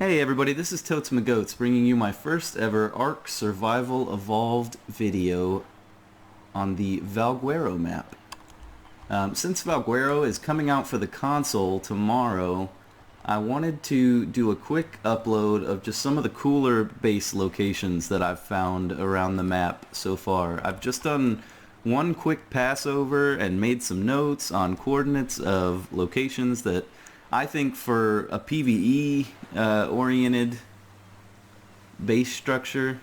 Hey everybody, this is Totes McGoats bringing you my first ever Ark Survival Evolved video on the Valguero map. Since Valguero is coming out for the console tomorrow, I wanted to do a quick upload of just some of the cooler base locations that I've found around the map so far. I've just done one quick pass over and made some notes on coordinates of locations that I think for a PvE oriented base structure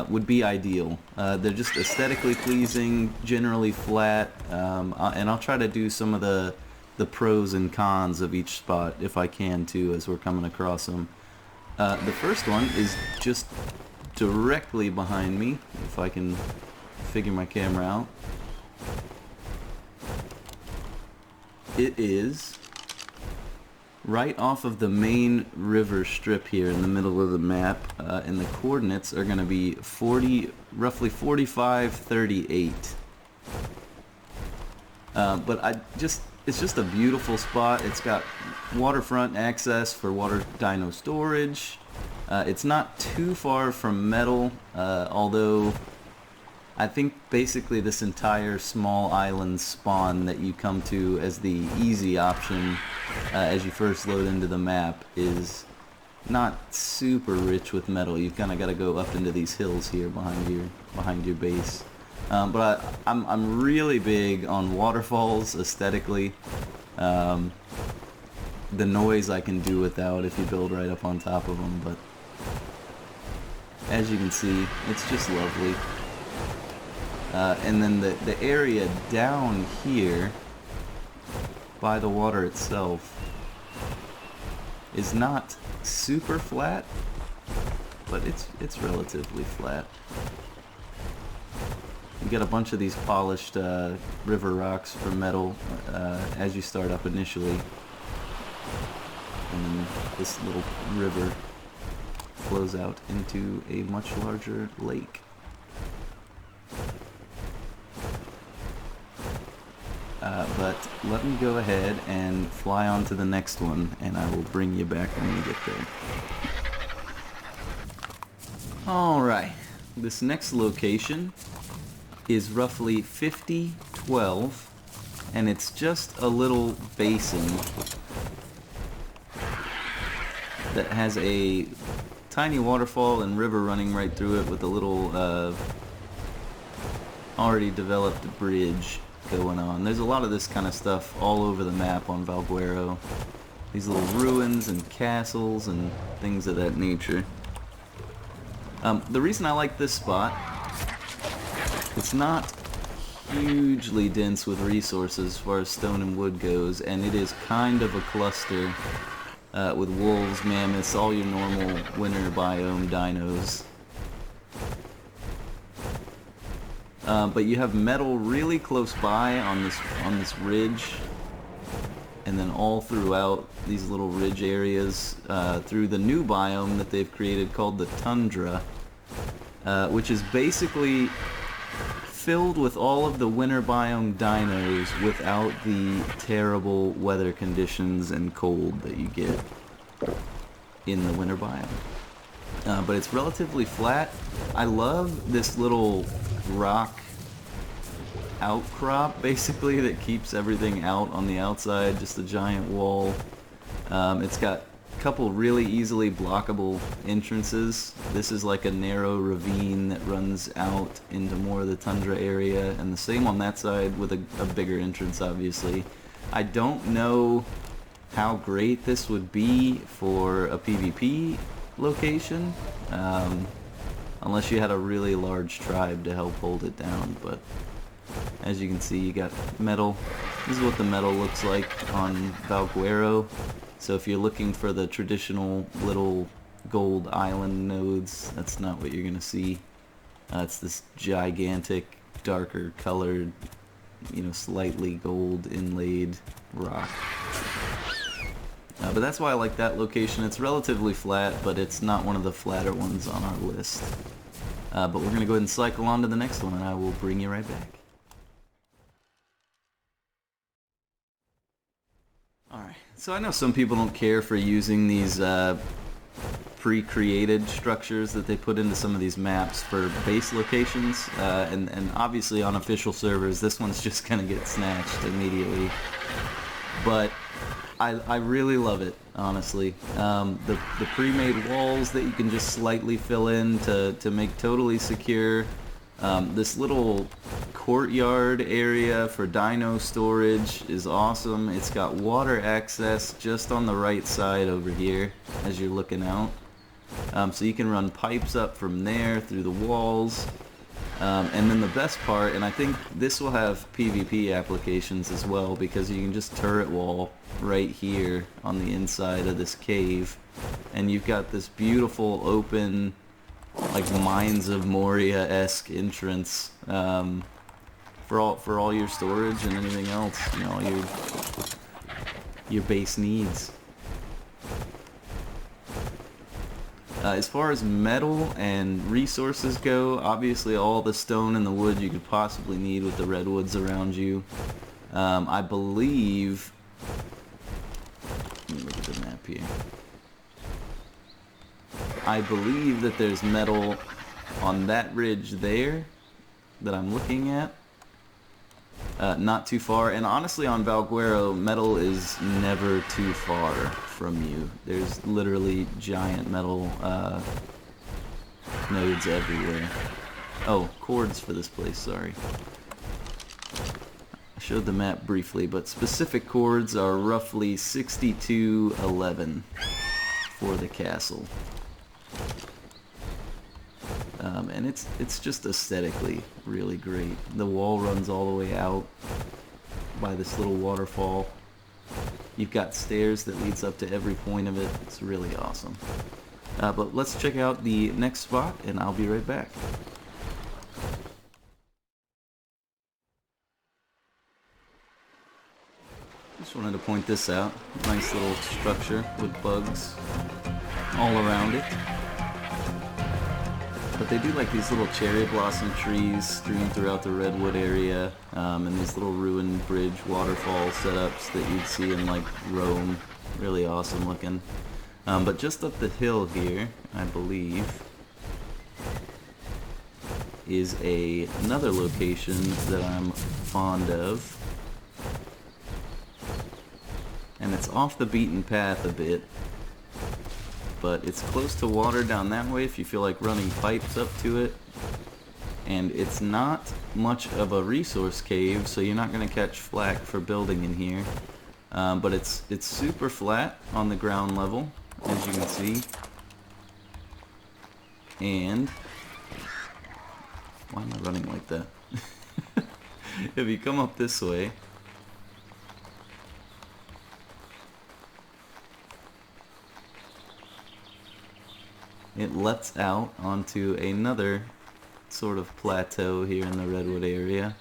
would be ideal. They're just aesthetically pleasing, generally flat, and I'll try to do some of the pros and cons of each spot if I can too as we're coming across them. The first one is just directly behind me, if I can figure my camera out. It is right off of the main river strip here in the middle of the map, and the coordinates are going to be roughly 4538. But it's just a beautiful spot. It's got waterfront access for water dino storage. It's not too far from metal, although I think basically this entire small island spawn that you come to as the easy option as you first load into the map is not super rich with metal. You've kind of got to go up into these hills here behind your base. But I'm really big on waterfalls aesthetically. The noise I can do without if you build right up on top of them, but as you can see, it's just lovely. And then the area down here by the water itself is not super flat, but it's relatively flat. You get a bunch of these polished river rocks for metal as you start up initially, and then this little river flows out into a much larger lake. But let me go ahead and fly on to the next one, and I will bring you back when we get there. Alright, this next location is roughly 5012, and it's just a little basin that has a tiny waterfall and river running right through it with a little already developed bridge going on. There's a lot of this kind of stuff all over the map on Valguero. These little ruins and castles and things of that nature. The reason I like this spot, it's not hugely dense with resources as far as stone and wood goes, and it is kind of a cluster with wolves, mammoths, all your normal winter biome dinos. But you have metal really close by on this ridge, and then all throughout these little ridge areas through the new biome that they've created called the tundra, which is basically filled with all of the winter biome dinos without the terrible weather conditions and cold that you get in the winter biome. But it's relatively flat. I love this little rock outcrop basically that keeps everything out on the outside, just a giant wall. It's got a couple really easily blockable entrances. This is like a narrow ravine that runs out into more of the tundra area, and the same on that side with a bigger entrance obviously. I don't know how great this would be for a PvP location, unless you had a really large tribe to help hold it down, but as you can see, you got metal. This is what the metal looks like on Valguero. So if you're looking for the traditional little gold island nodes, that's not what you're gonna see. It's this gigantic, darker colored, slightly gold inlaid rock. But that's why I like that location. It's relatively flat, but it's not one of the flatter ones on our list. But we're going to go ahead and cycle on to the next one, and I will bring you right back. Alright, so I know some people don't care for using these pre-created structures that they put into some of these maps for base locations, and obviously on official servers this one's just gonna get snatched immediately. But I really love it, honestly. The pre-made walls that you can just slightly fill in to make totally secure. This little courtyard area for dino storage is awesome. It's got water access just on the right side over here as you're looking out. So you can run pipes up from there through the walls. And then the best part, and I think this will have PvP applications as well, because you can just turret wall right here on the inside of this cave, and you've got this beautiful open, like Mines of Moria-esque entrance for all your storage and anything else, you know, your base needs. As far as metal and resources go, obviously all the stone and the wood you could possibly need with the redwoods around you. I believe... Let me look at the map here. I believe that there's metal on that ridge there that I'm looking at. Not too far, and honestly on Valguero, metal is never too far from you. There's literally giant metal nodes everywhere. Oh, cords for this place, sorry. I showed the map briefly, but specific cords are roughly 6211 for the castle. And it's just aesthetically really great. The wall runs all the way out by this little waterfall. You've got stairs that leads up to every point of it. It's really awesome. But let's check out the next spot, and I'll be right back. Just wanted to point this out. Nice little structure with bugs all around it. But they do like these little cherry blossom trees strewn throughout the redwood area, and these little ruined bridge waterfall setups that you'd see in like Rome. Really awesome looking. But just up the hill here, I believe, is another location that I'm fond of. And it's off the beaten path a bit, but it's close to water down that way if you feel like running pipes up to it. And it's not much of a resource cave, so you're not going to catch flack for building in here. But it's super flat on the ground level, as you can see. And why am I running like that? If you come up this way, it lets out onto another sort of plateau here in the redwood area,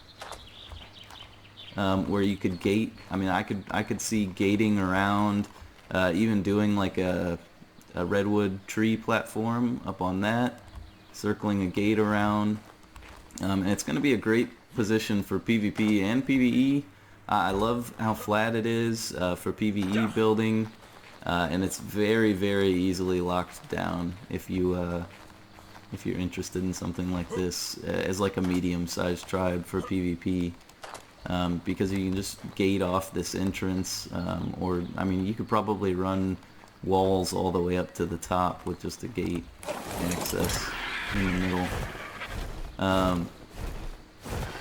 where you could gate. I mean, I could see gating around, even doing like a redwood tree platform up on that, circling a gate around, and it's going to be a great position for PvP and PvE. I love how flat it is for PvE building. And it's very, very easily locked down if you're interested in something like this as like a medium-sized tribe for PvP, because you can just gate off this entrance, or I mean, you could probably run walls all the way up to the top with just a gate access in the middle.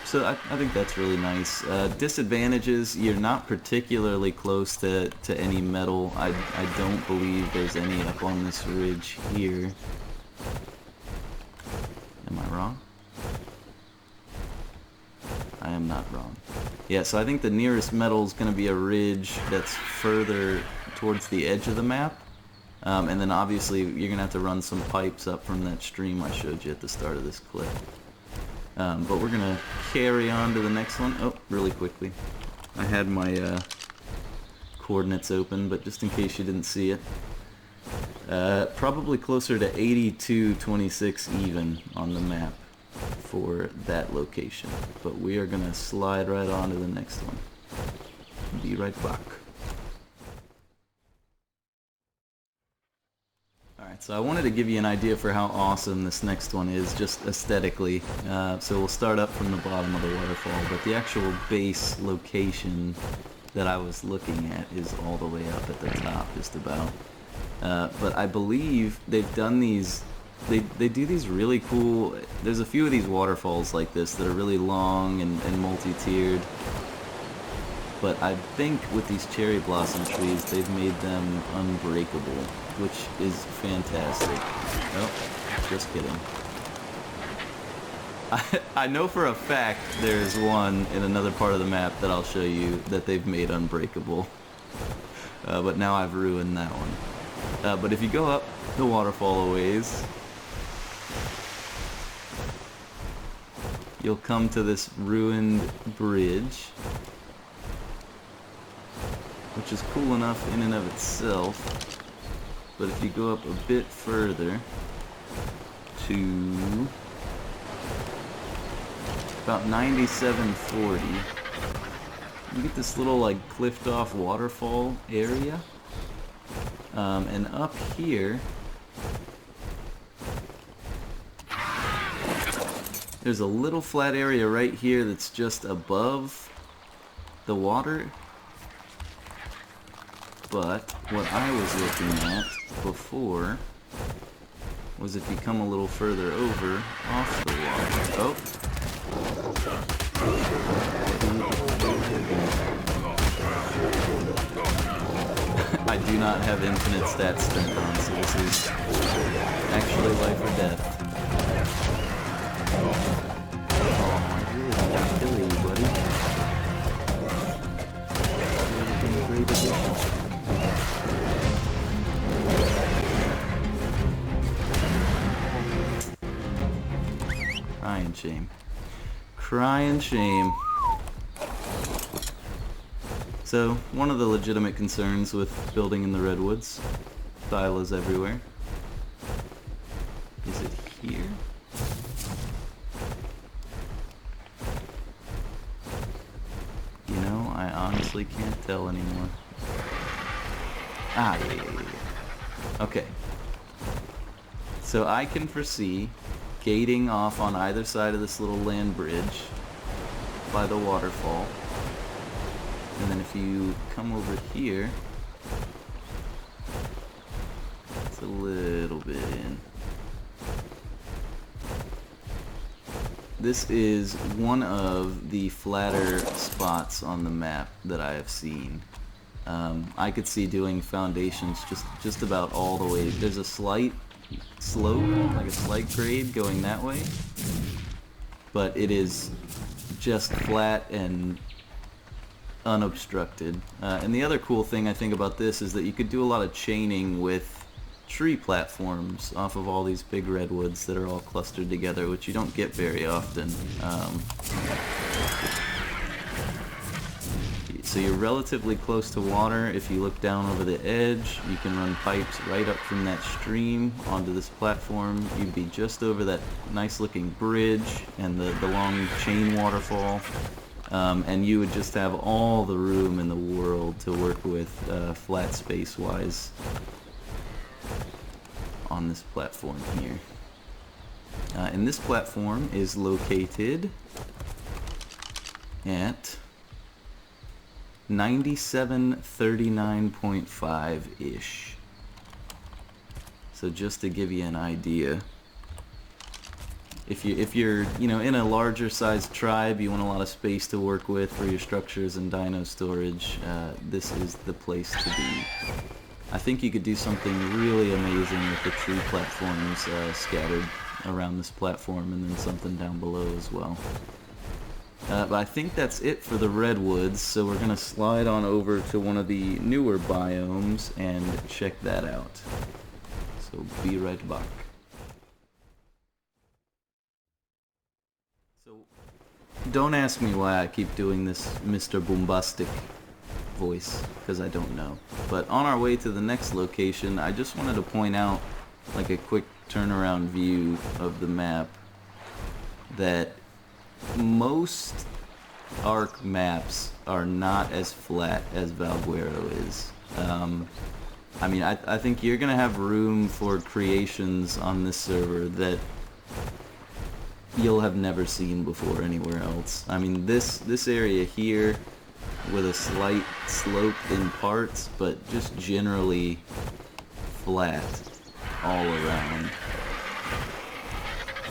So I think that's really nice. Disadvantages, you're not particularly close to any metal. I don't believe there's any up on this ridge here. Am I wrong? I am not wrong. Yeah, so I think the nearest metal is going to be a ridge that's further towards the edge of the map. And then obviously you're going to have to run some pipes up from that stream I showed you at the start of this clip. But we're going to carry on to the next one. Oh, really quickly. I had my coordinates open, but just in case you didn't see it. Probably closer to 8226 even on the map for that location. But we are going to slide right on to the next one. Be right back. Alright, so I wanted to give you an idea for how awesome this next one is, just aesthetically. So we'll start up from the bottom of the waterfall, but the actual base location that I was looking at is all the way up at the top, just about. But I believe they've done these, they do these really cool, there's a few of these waterfalls like this that are really long and multi-tiered. But I think with these cherry blossom trees, they've made them unbreakable, which is fantastic. Oh, just kidding. I know for a fact there's one in another part of the map that I'll show you that they've made unbreakable. But now I've ruined that one. But if you go up the waterfall a ways, you'll come to this ruined bridge, which is cool enough in and of itself. But if you go up a bit further to about 9740, you get this little like cliffed off waterfall area. And up here, there's a little flat area right here that's just above the water. But what I was looking at before was if you come a little further over off the water. Oh. I do not have infinite stats spent on, so this is actually life or death. Oh, I really don't want to kill you, buddy. You've been a great addition. Crying shame. Crying shame. So, one of the legitimate concerns with building in the redwoods, silos everywhere. Is it here? You know, I honestly can't tell anymore. Ah, yeah. Okay. So I can foresee gating off on either side of this little land bridge by the waterfall. And then if you come over here, it's a little bit in. This is one of the flatter spots on the map that I have seen. I could see doing foundations just about all the way. There's a slight slope, like a slight grade going that way, but it is just flat and unobstructed. And the other cool thing I think about this is that you could do a lot of chaining with tree platforms off of all these big redwoods that are all clustered together, which you don't get very often. So you're relatively close to water. If you look down over the edge, you can run pipes right up from that stream onto this platform. You'd be just over that nice looking bridge and the long chain waterfall. And you would just have all the room in the world to work with flat space wise on this platform here. And this platform is located at 9739.5-ish. So just to give you an idea, if you're in a larger sized tribe, you want a lot of space to work with for your structures and dino storage, this is the place to be. I think you could do something really amazing with the tree platforms scattered around this platform, and then something down below as well. But I think that's it for the redwoods, so we're going to slide on over to one of the newer biomes and check that out. So be right back. So don't ask me why I keep doing this Mr. Bombastic voice, because I don't know. But on our way to the next location, I just wanted to point out, like a quick turnaround view of the map, that most Ark maps are not as flat as Valguero is. I mean, I think you're gonna have room for creations on this server that you'll have never seen before anywhere else. I mean, this area here, with a slight slope in parts, but just generally flat all around.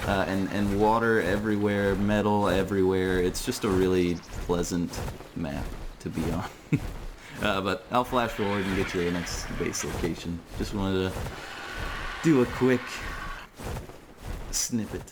And water everywhere, metal everywhere. It's just a really pleasant map to be on. But I'll flash forward and get you the next base location. Just wanted to do a quick snippet.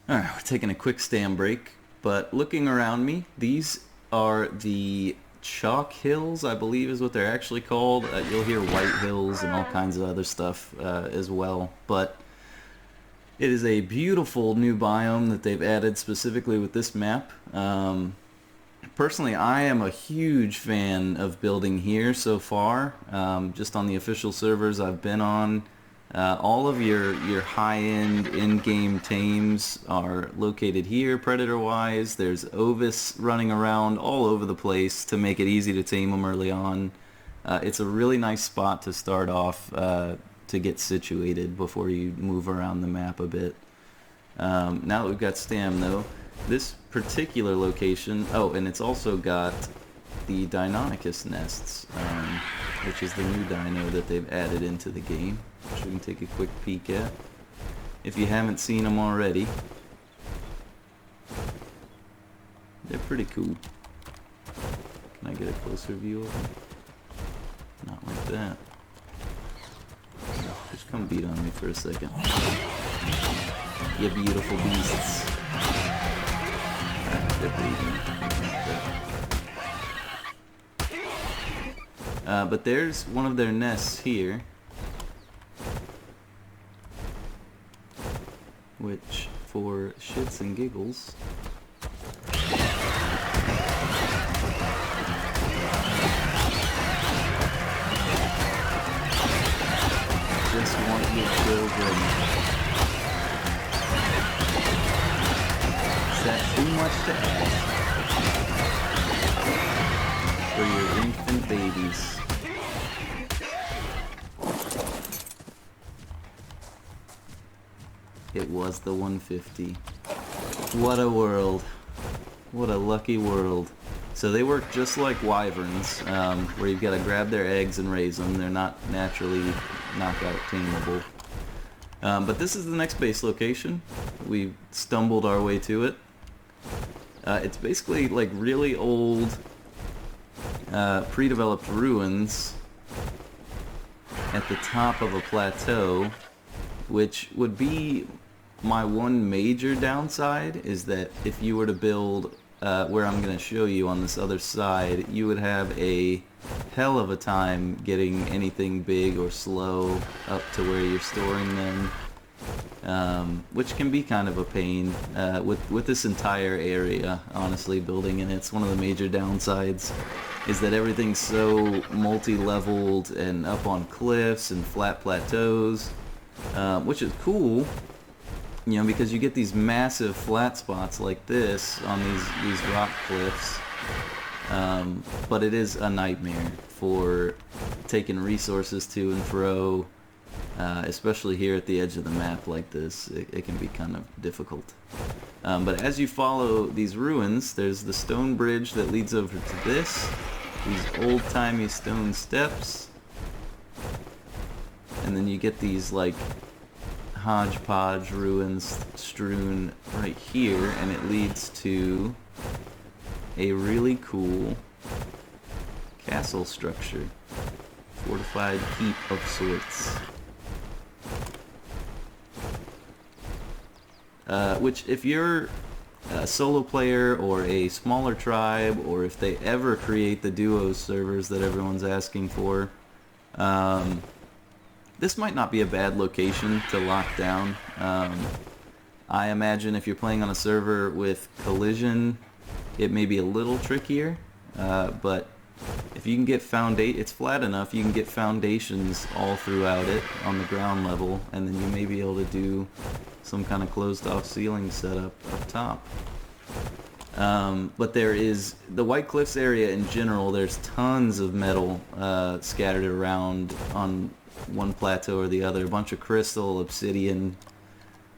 Alright, we're taking a quick stand break, but looking around me, these are the chalk hills, I believe is what they're actually called. You'll hear white hills and all kinds of other stuff as well, but it is a beautiful new biome that they've added specifically with this map. Personally, I am a huge fan of building here so far. Just on the official servers I've been on, all of your high-end in-game tames are located here, predator-wise. There's Ovis running around all over the place to make it easy to tame them early on. It's a really nice spot to start off to get situated before you move around the map a bit. Now that we've got Stam, though, this particular location... Oh, and it's also got the Deinonychus nests, which is the new dino that they've added into the game, which we can take a quick peek at if you haven't seen them already. They're pretty cool. Can I get a closer view of them? Not like that. Just come beat on me for a second. You beautiful beasts. They're breathing. But there's one of their nests here, which, for shits and giggles, just want your children. Is that too much to ask for your infant babies? It was the 150. What a world. What a lucky world. So they work just like wyverns, where you've got to grab their eggs and raise them. They're not naturally knockout tameable. But this is the next base location. We stumbled our way to it. It's basically like really old, pre-developed ruins at the top of a plateau, which would be my one major downside, is that if you were to build where I'm going to show you on this other side, you would have a hell of a time getting anything big or slow up to where you're storing them, which can be kind of a pain with this entire area. Honestly, building in it's one of the major downsides, is that everything's so multi-leveled and up on cliffs and flat plateaux, which is cool, you know, because you get these massive flat spots like this on these rock cliffs, but it is a nightmare for taking resources to and fro, especially here at the edge of the map like this. It can be kind of difficult. But as you follow these ruins, there's the stone bridge that leads over to this, these old-timey stone steps, and then you get these like hodgepodge ruins strewn right here, and it leads to a really cool castle structure, fortified keep of sorts, which if you're a solo player or a smaller tribe, or if they ever create the duo servers that everyone's asking for, this might not be a bad location to lock down. I imagine if you're playing on a server with collision, it may be a little trickier, but if you can get it's flat enough, you can get foundations all throughout it on the ground level, and then you may be able to do some kind of closed off ceiling setup up top. But there is the White Cliffs area in general. There's tons of metal scattered around on one plateau or the other. A bunch of crystal, obsidian,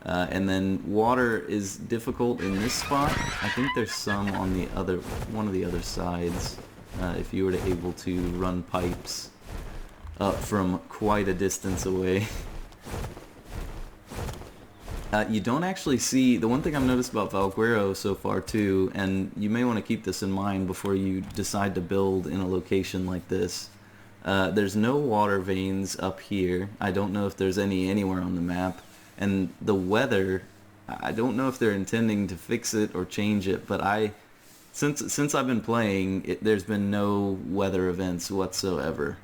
and then water is difficult in this spot. I think there's some on the other one of the other sides. If you were to able to run pipes up from quite a distance away. You don't actually see, the one thing I've noticed about Valguero so far too, and you may want to keep this in mind before you decide to build in a location like this, there's no water veins up here. I don't know if there's any anywhere on the map, and the weather, I don't know if they're intending to fix it or change it, but since I've been playing, there's been no weather events whatsoever.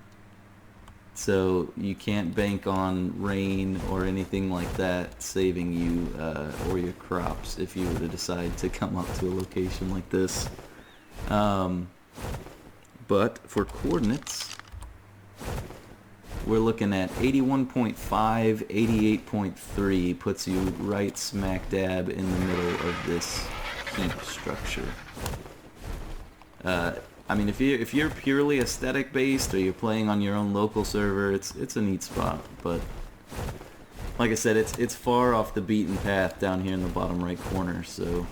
So you can't bank on rain or anything like that saving you or your crops if you were to decide to come up to a location like this. But for coordinates, we're looking at 81.5, 88.3 puts you right smack dab in the middle of this heap structure. I mean, if you're purely aesthetic based or you're playing on your own local server, it's a neat spot. But like I said, it's far off the beaten path down here in the bottom right corner, so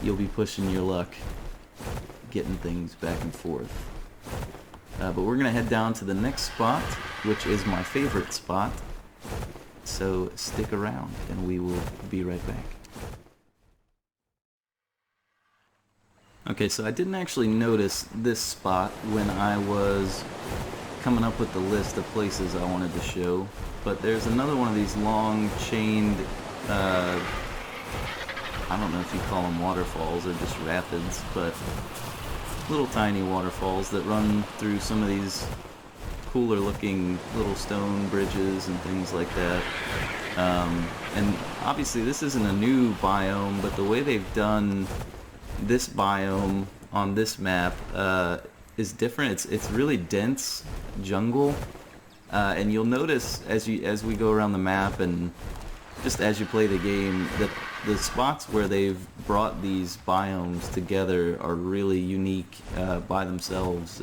you'll be pushing your luck, getting things back and forth. But we're gonna head down to the next spot, which is my favorite spot. So stick around, and we will be right back. Okay, so I didn't actually notice this spot when I was coming up with the list of places I wanted to show, but there's another one of these long chained, I don't know if you call them waterfalls or just rapids, but little tiny waterfalls that run through some of these cooler looking little stone bridges and things like that. And obviously this isn't a new biome, but the way they've done this biome on this map is different. It's really dense jungle, and you'll notice as we go around the map and just as you play the game that the spots where they've brought these biomes together are really unique by themselves.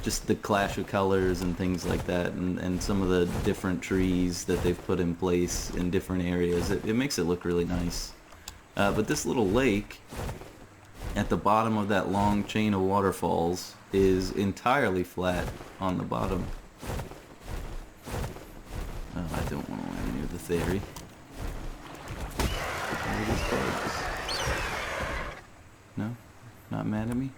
Just the clash of colors and things like that, and some of the different trees that they've put in place in different areas. It makes it look really nice. But this little lake at the bottom of that long chain of waterfalls is entirely flat on the bottom. Oh, I don't want to land near the ferry. Where are these bugs? No? Not mad at me?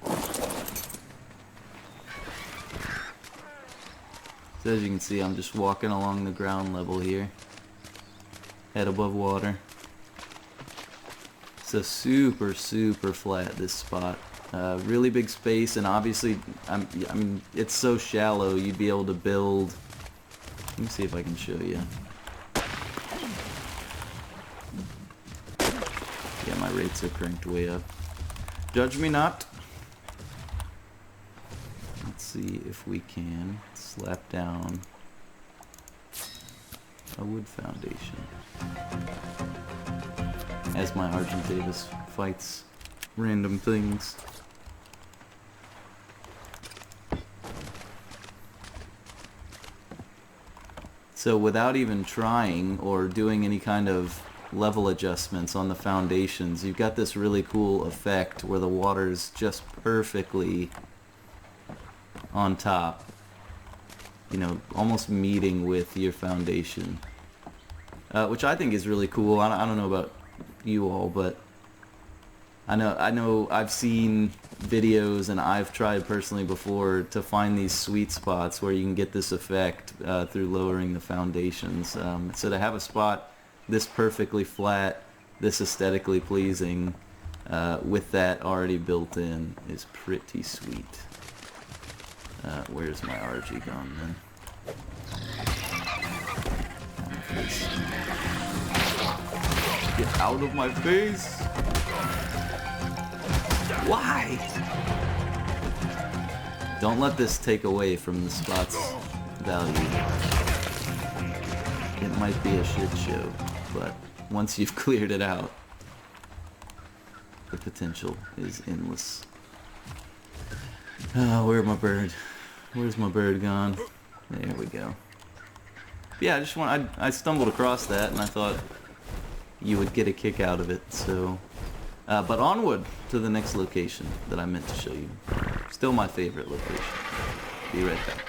So as you can see, I'm just walking along the ground level here. Head above water. So super flat, this spot. Really big space, and obviously, I mean, it's so shallow, you'd be able to build. Let me see if I can show you. Yeah, my rates are cranked way up. Judge me not. Let's see if we can slap down a wood foundation. As my Argent Davis fights random things. So without even trying or doing any kind of level adjustments on the foundations, you've got this really cool effect where the water's just perfectly on top. You know, almost meeting with your foundation. Which I think is really cool. I don't know about you all, but I know I've seen videos and I've tried personally before to find these sweet spots where you can get this effect through lowering the foundations. So to have a spot this perfectly flat, this aesthetically pleasing, with that already built in is pretty sweet. Where's my RG gone then? Get out of my face! Why? Don't let this take away from the spot's value. It might be a shit show, but once you've cleared it out, the potential is endless. Where's my bird? Where's my bird gone? There we go. Yeah, I stumbled across that and I thought you would get a kick out of it, so... but onward to the next location that I meant to show you. Still my favorite location. Be right back.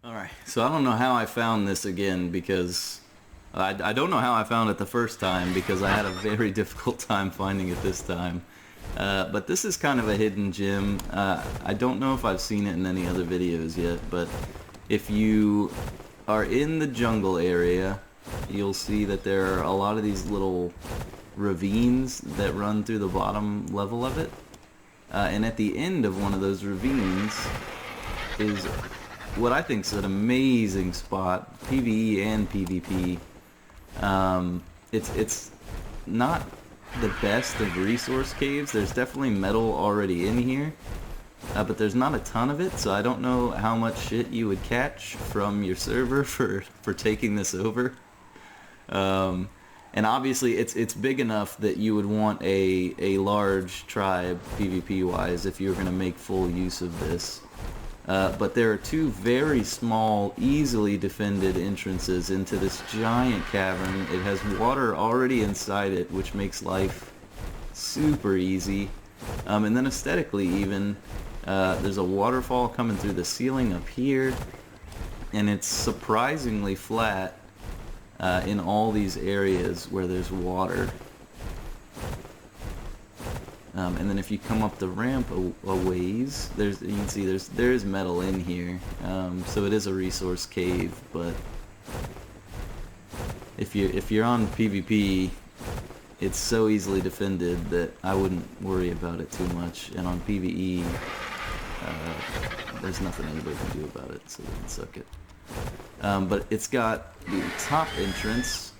Alright, so I don't know how I found this again because... I don't know how I found it the first time because I had a very difficult time finding it this time. But this is kind of a hidden gem. I don't know if I've seen it in any other videos yet, but if you are in the jungle area, you'll see that there are a lot of these little ravines that run through the bottom level of it. And at the end of one of those ravines is what I think is an amazing spot, PvE and PvP. It's not the best of resource caves. There's definitely metal already in here, but there's not a ton of it, so I don't know how much shit you would catch from your server for taking this over. And obviously it's big enough that you would want a large tribe PvP wise if you're going to make full use of this. But there are two very small, easily defended entrances into this giant cavern. It has water already inside it, which makes life super easy. And then aesthetically even, there's a waterfall coming through the ceiling up here, and it's surprisingly flat in all these areas where there's water. And then if you come up the ramp a ways, you can see there is metal in here, so it is a resource cave. But if you're on PvP, it's so easily defended that I wouldn't worry about it too much. And on PvE, there's nothing anybody can do about it, so they can suck it. But it's got the top entrance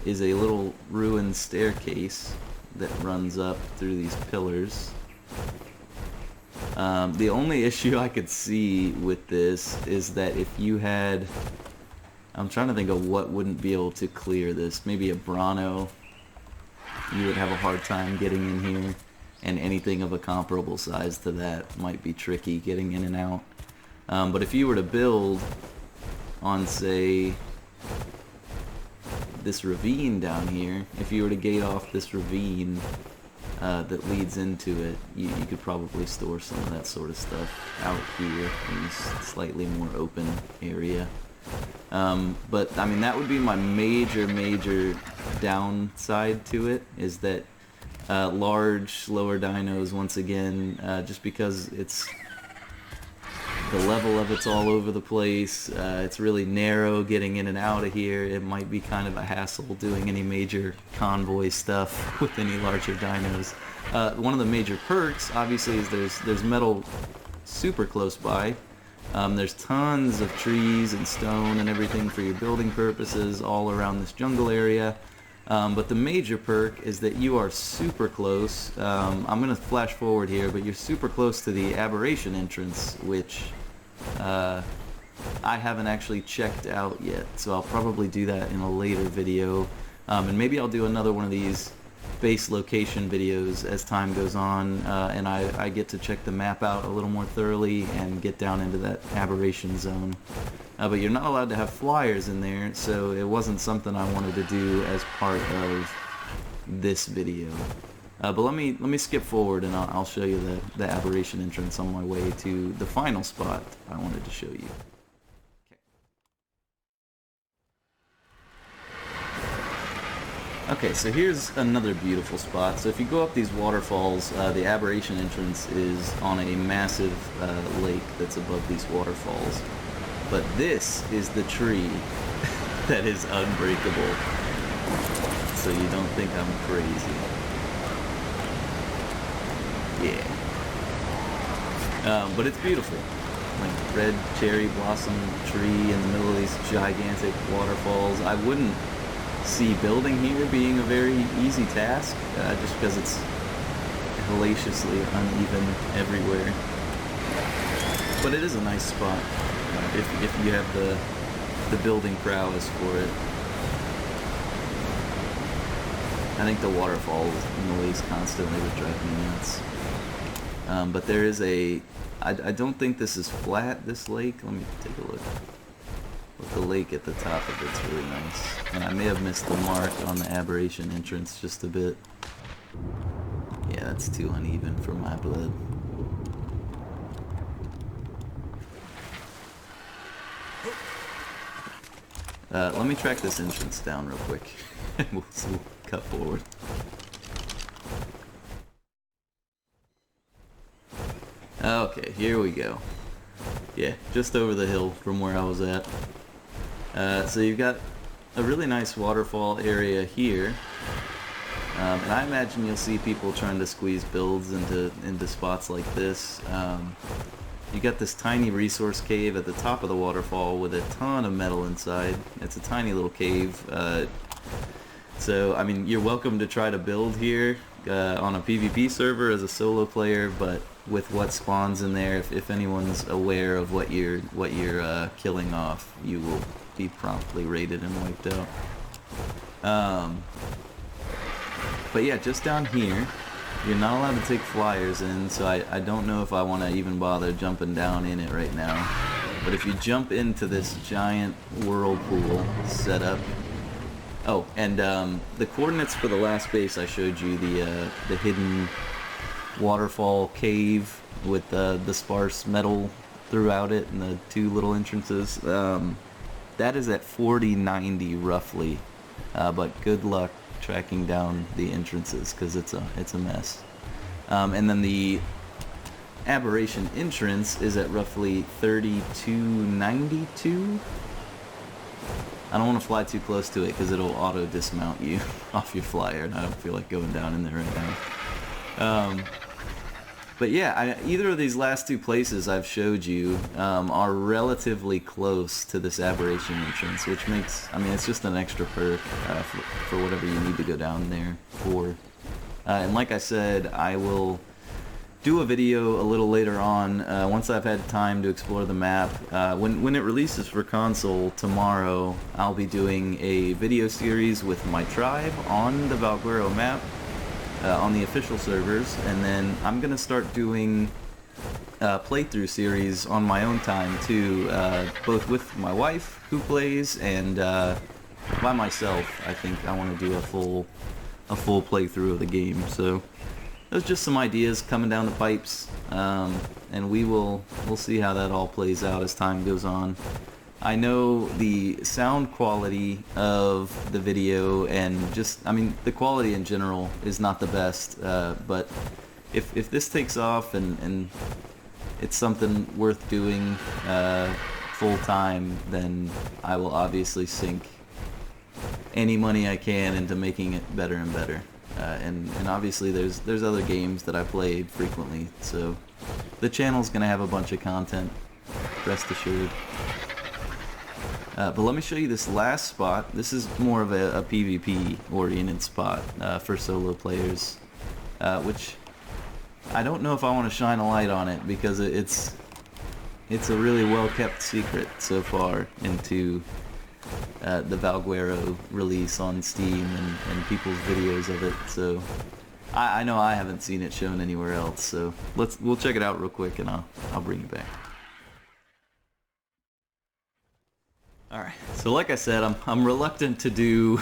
is a little ruined staircase that runs up through these pillars. The only issue I could see with this is that if you had... I'm trying to think of what wouldn't be able to clear this. Maybe a Bronto. You would have a hard time getting in here, and anything of a comparable size to that might be tricky getting in and out. But if you were to build on, say, this ravine down here, if you were to gate off this ravine that leads into it, you could probably store some of that sort of stuff out here in this slightly more open area. But I mean, that would be my major downside to it, is that large, slower dinos, once again, just because the level of it's all over the place. It's really narrow getting in and out of here. It might be kind of a hassle doing any major convoy stuff with any larger dinos. One of the major perks, obviously, is there's metal super close by. There's tons of trees and stone and everything for your building purposes all around this jungle area. But the major perk is that you are super close. I'm going to flash forward here, but you're super close to the aberration entrance, which I haven't actually checked out yet. So I'll probably do that in a later video. And maybe I'll do another one of these base location videos as time goes on, and I get to check the map out a little more thoroughly and get down into that aberration zone. But you're not allowed to have flyers in there, so it wasn't something I wanted to do as part of this video. But let me skip forward and I'll show you the aberration entrance on my way to the final spot I wanted to show you. Okay, so here's another beautiful spot. So if you go up these waterfalls, the aberration entrance is on a massive lake that's above these waterfalls. But this is the tree that is unbreakable. So you don't think I'm crazy. Yeah. But it's beautiful. Like red cherry blossom tree in the middle of these gigantic waterfalls. I wouldn't see building here being a very easy task, just because it's hellaciously uneven everywhere. But it is a nice spot if you have the building prowess for it. I think the waterfall noise constantly would drive me nuts. But there is I don't think this is flat, this lake. Let me take a look. But the lake at the top of it's really nice. And I may have missed the mark on the aberration entrance just a bit. Yeah, that's too uneven for my blood. Let me track this entrance down real quick. we'll cut forward. Okay, here we go. Yeah, just over the hill from where I was at. So you've got a really nice waterfall area here. And I imagine you'll see people trying to squeeze builds into spots like this. You got this tiny resource cave at the top of the waterfall with a ton of metal inside. It's a tiny little cave. So, I mean, you're welcome to try to build here on a PvP server as a solo player, but with what spawns in there, if anyone's aware of what you're killing off, you will be promptly raided and wiped out. But yeah, just down here, you're not allowed to take flyers in, so I don't know if I want to even bother jumping down in it right now. But if you jump into this giant whirlpool setup... Oh, and the coordinates for the last base I showed you, the hidden waterfall cave with the sparse metal throughout it and the two little entrances, that is at 4090 roughly, but good luck tracking down the entrances because it's a mess. And then the aberration entrance is at roughly 3292. I don't want to fly too close to it because it'll auto dismount you off your flyer, and I don't feel like going down in there right now. But yeah, either of these last two places I've showed you are relatively close to this aberration entrance, which makes, I mean, it's just an extra perk for whatever you need to go down there for. And like I said, I will do a video a little later on, once I've had time to explore the map. When it releases for console tomorrow, I'll be doing a video series with my tribe on the Valguero map, on the official servers, and then I'm gonna start doing playthrough series on my own time too, both with my wife who plays and by myself. I think I want to do a full playthrough of the game. So those are just some ideas coming down the pipes, and we'll see how that all plays out as time goes on. I know the sound quality of the video and just, I mean, the quality in general is not the best, but if this takes off and it's something worth doing full time, then I will obviously sink any money I can into making it better and better. And obviously there's other games that I played frequently, so the channel's gonna have a bunch of content, rest assured. But let me show you this last spot. This is more of a PvP oriented spot for solo players, which I don't know if I want to shine a light on it because it's a really well kept secret so far into the Valguero release on Steam and people's videos of it. So I know I haven't seen it shown anywhere else. So we'll check it out real quick and I'll bring you back. Alright, so like I said, I'm reluctant to do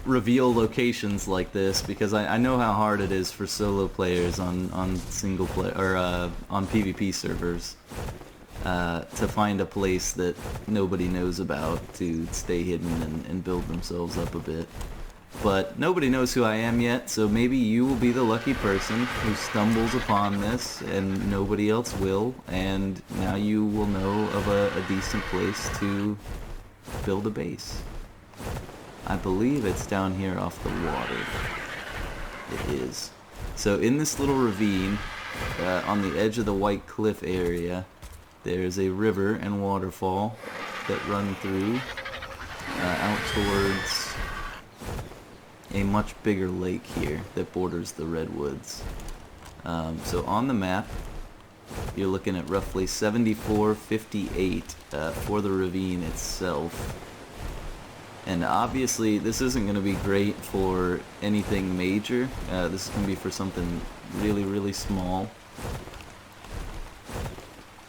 reveal locations like this because I know how hard it is for solo players on single play or on PvP servers to find a place that nobody knows about to stay hidden and build themselves up a bit. But nobody knows who I am yet, so maybe you will be the lucky person who stumbles upon this and nobody else will, and now you will know of a decent place to build a base. I believe it's down here off the water. It is. So in this little ravine, on the edge of the White Cliff area, there's a river and waterfall that run through out towards a much bigger lake here that borders the redwoods. So on the map, you're looking at roughly 7458 for the ravine itself. And obviously this isn't going to be great for anything major. This is going to be for something really, really small.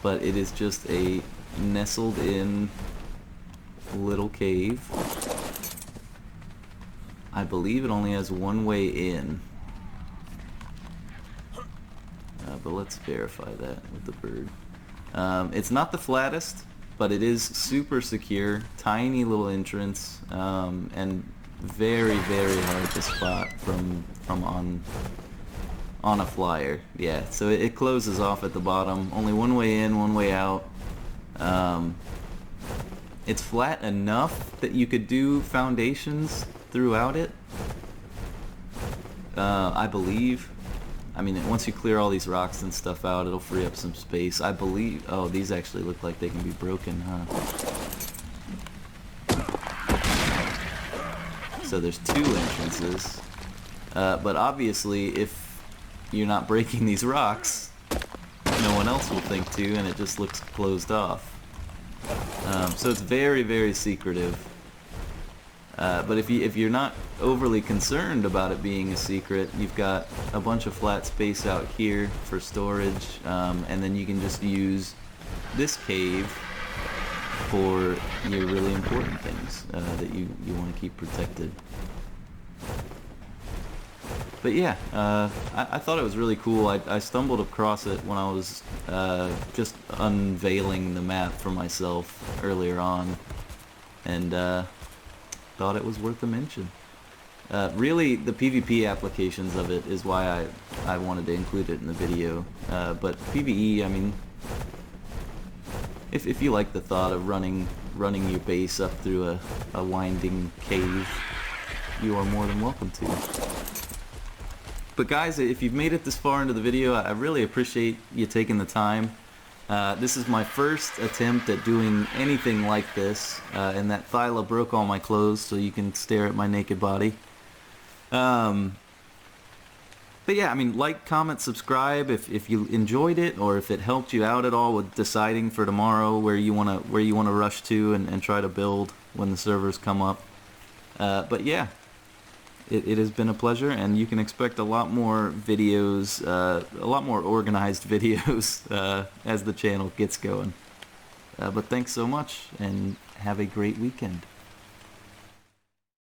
But it is just a nestled in little cave. I believe it only has one way in. But let's verify that with the bird. It's not the flattest, but it is super secure, tiny little entrance, and very, very hard to spot from on a flyer. Yeah, so it closes off at the bottom. Only one way in, one way out. It's flat enough that you could do foundations throughout it, I believe. I mean, once you clear all these rocks and stuff out, it'll free up some space. I believe... Oh, these actually look like they can be broken, huh? So there's two entrances. But obviously, if you're not breaking these rocks, no one else will think to, and it just looks closed off. So it's very, very secretive. But if you're not overly concerned about it being a secret, you've got a bunch of flat space out here for storage, and then you can just use this cave for your really important things that you want to keep protected. But yeah, I thought it was really cool. I stumbled across it when I was just unveiling the map for myself earlier on, and thought it was worth a mention. Really, the PvP applications of it is why I wanted to include it in the video. But PvE, I mean, if you like the thought of running your base up through a winding cave, you are more than welcome to. But guys, if you've made it this far into the video, I really appreciate you taking the time. This is my first attempt at doing anything like this, and that Thyla broke all my clothes so you can stare at my naked body. But yeah, I mean, like, comment, subscribe if you enjoyed it, or if it helped you out at all with deciding for tomorrow where you wanna rush to and try to build when the servers come up. But yeah. It has been a pleasure, and you can expect a lot more videos, a lot more organized videos as the channel gets going. But thanks so much, and have a great weekend.